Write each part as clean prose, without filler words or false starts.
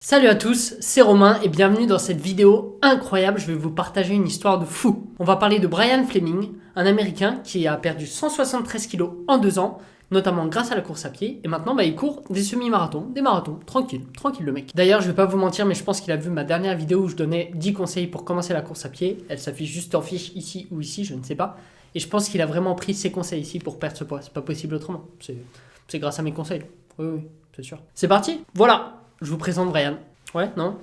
Salut à tous, c'est Romain et bienvenue dans cette vidéo incroyable. Je vais vous partager une histoire de fou. On va parler de Brian Fleming, un Américain qui a perdu 173 kilos en 2 ans, notamment grâce à la course à pied. Et maintenant, il court des semi-marathons, des marathons, tranquille le mec. D'ailleurs, je vais pas vous mentir, mais je pense qu'il a vu ma dernière vidéo où je donnais 10 conseils pour commencer la course à pied. Elle s'affiche juste en fiche ici ou ici, je ne sais pas. Et je pense qu'il a vraiment pris ses conseils ici pour perdre ce poids. C'est pas possible autrement. C'est grâce à mes conseils. Oui, c'est sûr. C'est parti. Voilà. Je vous présente Brian. Ouais, non?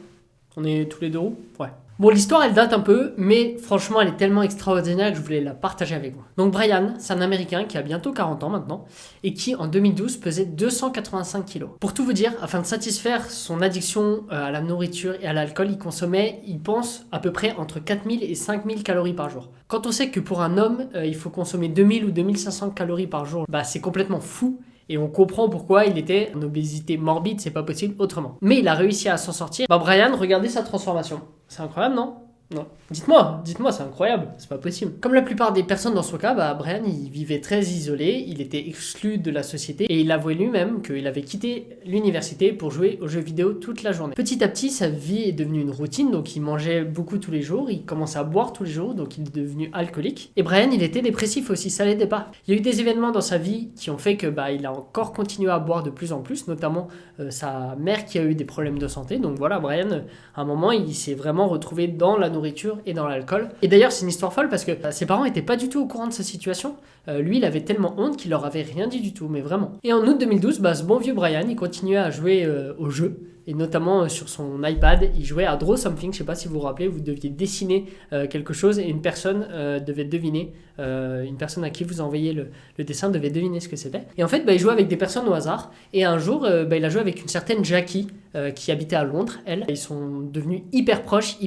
On est tous les deux roues? Ouais. Bon, l'histoire, elle date un peu, mais franchement, elle est tellement extraordinaire que je voulais la partager avec vous. Donc Brian, c'est un Américain qui a bientôt 40 ans maintenant, et qui, en 2012, pesait 285 kilos. Pour tout vous dire, afin de satisfaire son addiction à la nourriture et à l'alcool, il consommait, il pense, à peu près entre 4000 et 5000 calories par jour. Quand on sait que pour un homme, il faut consommer 2000 ou 2500 calories par jour, c'est complètement fou. Et on comprend pourquoi il était en obésité morbide, c'est pas possible autrement. Mais il a réussi à s'en sortir. Brian, regardez sa transformation. C'est incroyable, non? Non. Dites-moi, c'est incroyable, c'est pas possible. Comme la plupart des personnes dans son cas, Brian, il vivait très isolé, il était exclu de la société et il avouait lui-même qu'il avait quitté l'université pour jouer aux jeux vidéo toute la journée. Petit à petit, sa vie est devenue une routine, donc il mangeait beaucoup tous les jours, il commençait à boire tous les jours, donc il est devenu alcoolique. Et Brian, il était dépressif aussi, ça l'aidait pas. Il y a eu des événements dans sa vie qui ont fait que il a encore continué à boire de plus en plus, notamment sa mère qui a eu des problèmes de santé. Donc voilà, Brian, à un moment, il s'est vraiment retrouvé dans la nourriture et dans l'alcool. Et d'ailleurs, c'est une histoire folle parce que ses parents n'étaient pas du tout au courant de sa situation. Lui, il avait tellement honte qu'il leur avait rien dit du tout, mais vraiment. Et en août 2012, ce bon vieux Brian, il continuait à jouer aux jeux. Et notamment sur son iPad, il jouait à Draw Something. Je sais pas si vous vous rappelez, vous deviez dessiner quelque chose et une personne devait deviner. Une personne à qui vous envoyez le dessin devait deviner ce que c'était. Et en fait, il jouait avec des personnes au hasard. Et un jour, il a joué avec une certaine Jackie qui habitait à Londres. Ils sont devenus hyper proches,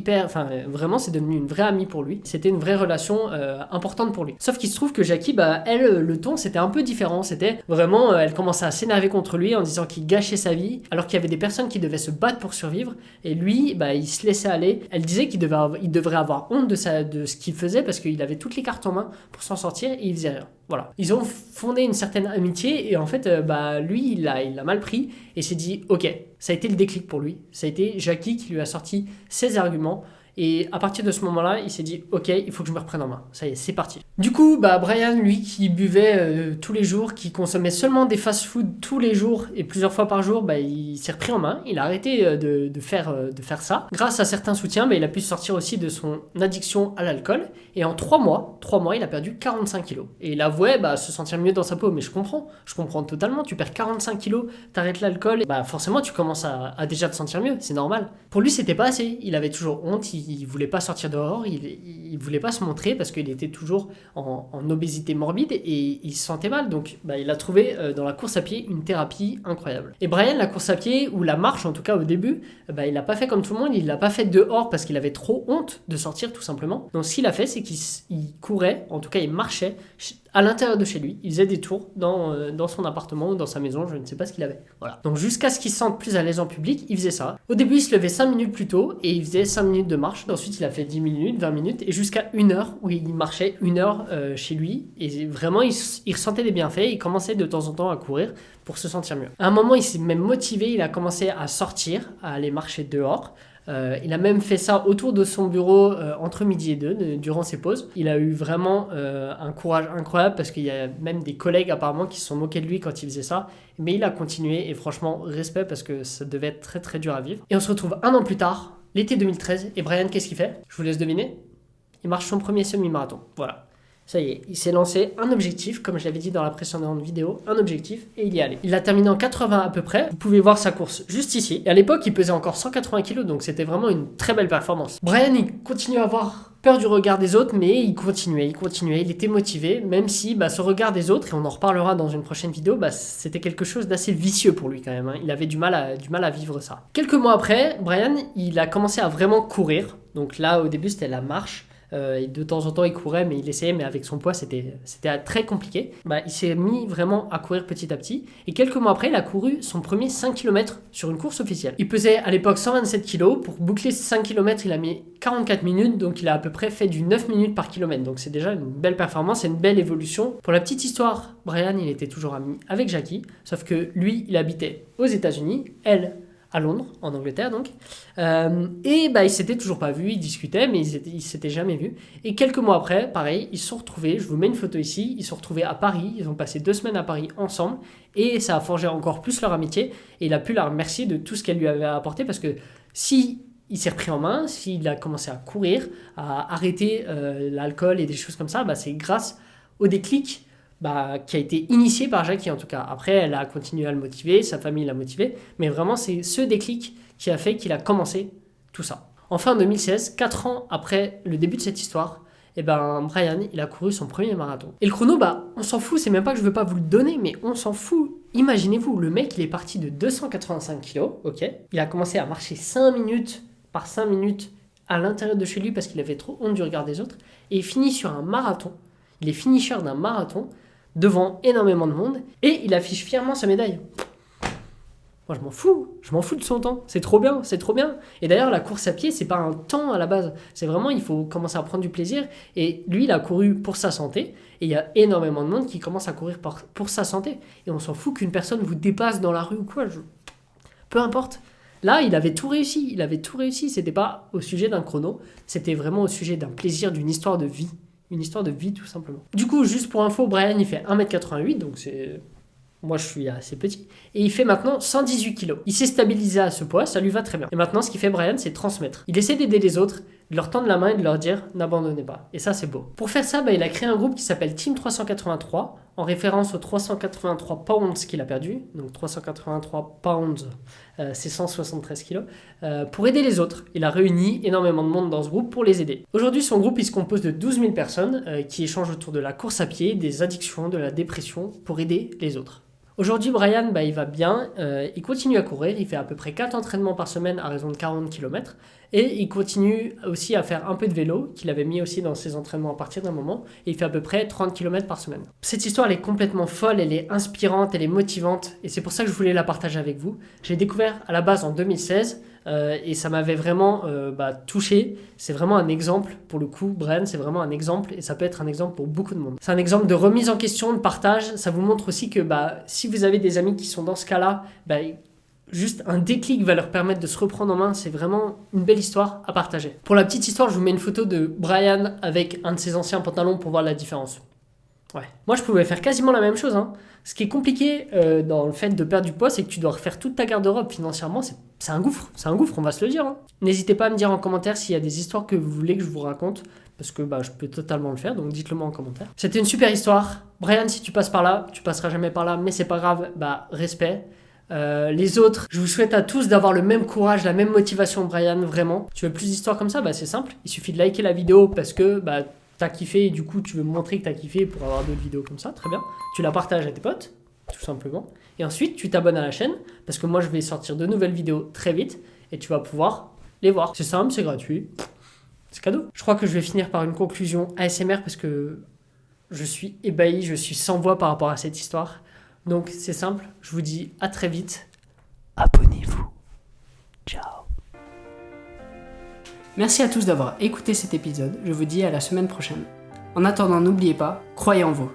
vraiment, c'est devenu une vraie amie pour lui. C'était une vraie relation importante pour lui. Sauf qu'il se trouve que Jackie, elle, le ton, c'était un peu différent. C'était vraiment, elle commençait à s'énerver contre lui en disant qu'il gâchait sa vie, alors qu'il y avait des personnes qui devaient se battre pour survivre. Et lui, il se laissait aller. Elle disait qu'il devrait avoir honte de ce qu'il faisait parce qu'il avait toutes les cartes en main pour s'en sortir et il faisait rien. Voilà. Ils ont fondé une certaine amitié et en fait, lui, il l'a mal pris et s'est dit, ok, ça a été le déclic pour lui. Ça a été Jackie qui lui a sorti ses arguments. Et à partir de ce moment-là, il s'est dit, ok, il faut que je me reprenne en main. Ça y est, c'est parti. Du coup, Brian, lui, qui buvait tous les jours, qui consommait seulement des fast-food tous les jours et plusieurs fois par jour, il s'est repris en main. Il a arrêté de faire ça. Grâce à certains soutiens, il a pu sortir aussi de son addiction à l'alcool. Et en 3 mois, il a perdu 45 kilos. Et il avouait se sentir mieux dans sa peau. Mais je comprends totalement. Tu perds 45 kilos, t'arrêtes l'alcool, forcément, tu commences à déjà te sentir mieux. C'est normal. Pour lui, c'était pas assez. Il avait toujours honte. Il voulait pas sortir dehors, il voulait pas se montrer parce qu'il était toujours en obésité morbide et il se sentait mal. Donc il a trouvé dans la course à pied une thérapie incroyable. Et Brian, la course à pied ou la marche en tout cas au début, il l'a pas fait comme tout le monde, il l'a pas fait dehors parce qu'il avait trop honte de sortir tout simplement. Donc ce qu'il a fait, c'est qu'il courait, en tout cas il marchait à l'intérieur de chez lui, il faisait des tours dans son appartement ou dans sa maison, je ne sais pas ce qu'il avait. Voilà. Donc jusqu'à ce qu'il se sente plus à l'aise en public, il faisait ça. Au début, il se levait 5 minutes plus tôt et il faisait 5 minutes de marche. Ensuite, il a fait 10 minutes, 20 minutes et jusqu'à 1 heure où il marchait 1 heure chez lui. Et vraiment, il ressentait des bienfaits. Il commençait de temps en temps à courir pour se sentir mieux. À un moment, il s'est même motivé, il a commencé à sortir, à aller marcher dehors. Il a même fait ça autour de son bureau entre midi et 2, durant ses pauses. Il a eu vraiment un courage incroyable parce qu'il y a même des collègues apparemment qui se sont moqués de lui quand il faisait ça. Mais il a continué et franchement, respect parce que ça devait être très très dur à vivre. Et on se retrouve 1 an plus tard, l'été 2013. Et Brian, qu'est-ce qu'il fait? Je vous laisse deviner. Il marche son premier semi-marathon. Voilà. Ça y est, il s'est lancé un objectif, comme je l'avais dit dans la précédente vidéo, un objectif, et il y est allé. Il l'a terminé en 80 à peu près. Vous pouvez voir sa course juste ici. Et à l'époque, il pesait encore 180 kg, donc c'était vraiment une très belle performance. Brian, il continue à avoir peur du regard des autres, mais il continuait, il était motivé, même si ce regard des autres, et on en reparlera dans une prochaine vidéo, c'était quelque chose d'assez vicieux pour lui quand même. Il avait du mal à vivre ça. Quelques mois après, Brian, il a commencé à vraiment courir. Donc là, au début, c'était la marche. Et de temps en temps il courait mais il essayait, mais avec son poids c'était très compliqué. Il s'est mis vraiment à courir petit à petit et quelques mois après il a couru son premier 5 km sur une course officielle. Il pesait à l'époque 127 kg. Pour boucler ces 5 km il a mis 44 minutes, donc il a à peu près fait du 9 minutes par kilomètre, donc c'est déjà une belle performance et une belle évolution. Pour la petite histoire, Brian il était toujours ami avec Jackie, sauf que lui il habitait aux États-Unis, elle à Londres, en Angleterre donc. Et bah, ils s'étaient toujours pas vus, ils discutaient, mais ils s'étaient jamais vus. Et quelques mois après, pareil, ils se sont retrouvés, je vous mets une photo ici, ils se sont retrouvés à Paris, ils ont passé 2 semaines à Paris ensemble, et ça a forgé encore plus leur amitié, et il a pu la remercier de tout ce qu'elle lui avait apporté, parce que si il s'est repris en main, s'il a commencé à courir, à arrêter l'alcool et des choses comme ça, bah, c'est grâce au déclic qui a été initié par Jackie en tout cas. Après, elle a continué à le motiver, sa famille l'a motivé, mais vraiment c'est ce déclic qui a fait qu'il a commencé tout ça. En fin 2016, 4 ans après le début de cette histoire, Brian, il a couru son premier marathon. Et le chrono, on s'en fout, c'est même pas que je veux pas vous le donner, mais on s'en fout. Imaginez-vous, le mec, il est parti de 285 kilos, ok. Il a commencé à marcher 5 minutes par 5 minutes à l'intérieur de chez lui parce qu'il avait trop honte du regard des autres, et il finit sur un marathon. Il est finisher d'un marathon devant énormément de monde et il affiche fièrement sa médaille. Moi je m'en fous de son temps, c'est trop bien, c'est trop bien. Et d'ailleurs la course à pied c'est pas un temps à la base, c'est vraiment il faut commencer à prendre du plaisir et lui il a couru pour sa santé et il y a énormément de monde qui commence à courir pour sa santé et on s'en fout qu'une personne vous dépasse dans la rue ou quoi, peu importe. Là il avait tout réussi, c'était pas au sujet d'un chrono, c'était vraiment au sujet d'un plaisir, d'une histoire de vie. Une histoire de vie tout simplement. Du coup, juste pour info, Brian il fait 1m88, donc c'est... Moi je suis assez petit. Et il fait maintenant 118 kg. Il s'est stabilisé à ce poids, ça lui va très bien. Et maintenant ce qu'il fait Brian, c'est transmettre. Il essaie d'aider les autres, de leur tendre la main et de leur dire n'abandonnez pas. Et ça c'est beau. Pour faire ça, il a créé un groupe qui s'appelle Team 383, en référence aux 383 pounds qu'il a perdu. Donc 383 pounds, c'est 173 kg. Pour aider les autres. Il a réuni énormément de monde dans ce groupe pour les aider. Aujourd'hui, son groupe il se compose de 12 000 personnes qui échangent autour de la course à pied, des addictions, de la dépression, pour aider les autres. Aujourd'hui, Brian, il va bien, il continue à courir, il fait à peu près 4 entraînements par semaine à raison de 40 km et il continue aussi à faire un peu de vélo, qu'il avait mis aussi dans ses entraînements à partir d'un moment, et il fait à peu près 30 km par semaine. Cette histoire, elle est complètement folle, elle est inspirante, elle est motivante, et c'est pour ça que je voulais la partager avec vous. J'ai découvert à la base en 2016, et ça m'avait vraiment touché. C'est vraiment un exemple, pour le coup, Brian, c'est vraiment un exemple, et ça peut être un exemple pour beaucoup de monde. C'est un exemple de remise en question, de partage, ça vous montre aussi que si vous avez des amis qui sont dans ce cas-là, juste un déclic va leur permettre de se reprendre en main. C'est vraiment une belle histoire à partager. Pour la petite histoire, je vous mets une photo de Brian avec un de ses anciens pantalons pour voir la différence. Ouais. Moi, je pouvais faire quasiment la même chose. Ce qui est compliqué dans le fait de perdre du poids, c'est que tu dois refaire toute ta garde-robe financièrement. C'est un gouffre. C'est un gouffre, on va se le dire. N'hésitez pas à me dire en commentaire s'il y a des histoires que vous voulez que je vous raconte. Parce que je peux totalement le faire, donc dites-le moi en commentaire. C'était une super histoire. Brian, si tu passes par là, tu passeras jamais par là, mais c'est pas grave, respect. Les autres, je vous souhaite à tous d'avoir le même courage, la même motivation, Brian, vraiment. Tu veux plus d'histoires comme ça, c'est simple. Il suffit de liker la vidéo parce que t'as kiffé et du coup tu veux me montrer que t'as kiffé pour avoir d'autres vidéos comme ça, très bien. Tu la partages à tes potes, tout simplement. Et ensuite, tu t'abonnes à la chaîne parce que moi je vais sortir de nouvelles vidéos très vite et tu vas pouvoir les voir. C'est simple, c'est gratuit, c'est cadeau. Je crois que je vais finir par une conclusion ASMR parce que je suis ébahi, je suis sans voix par rapport à cette histoire. Donc c'est simple, je vous dis à très vite. Abonnez-vous. Ciao. Merci à tous d'avoir écouté cet épisode. Je vous dis à la semaine prochaine. En attendant, n'oubliez pas, croyez en vous.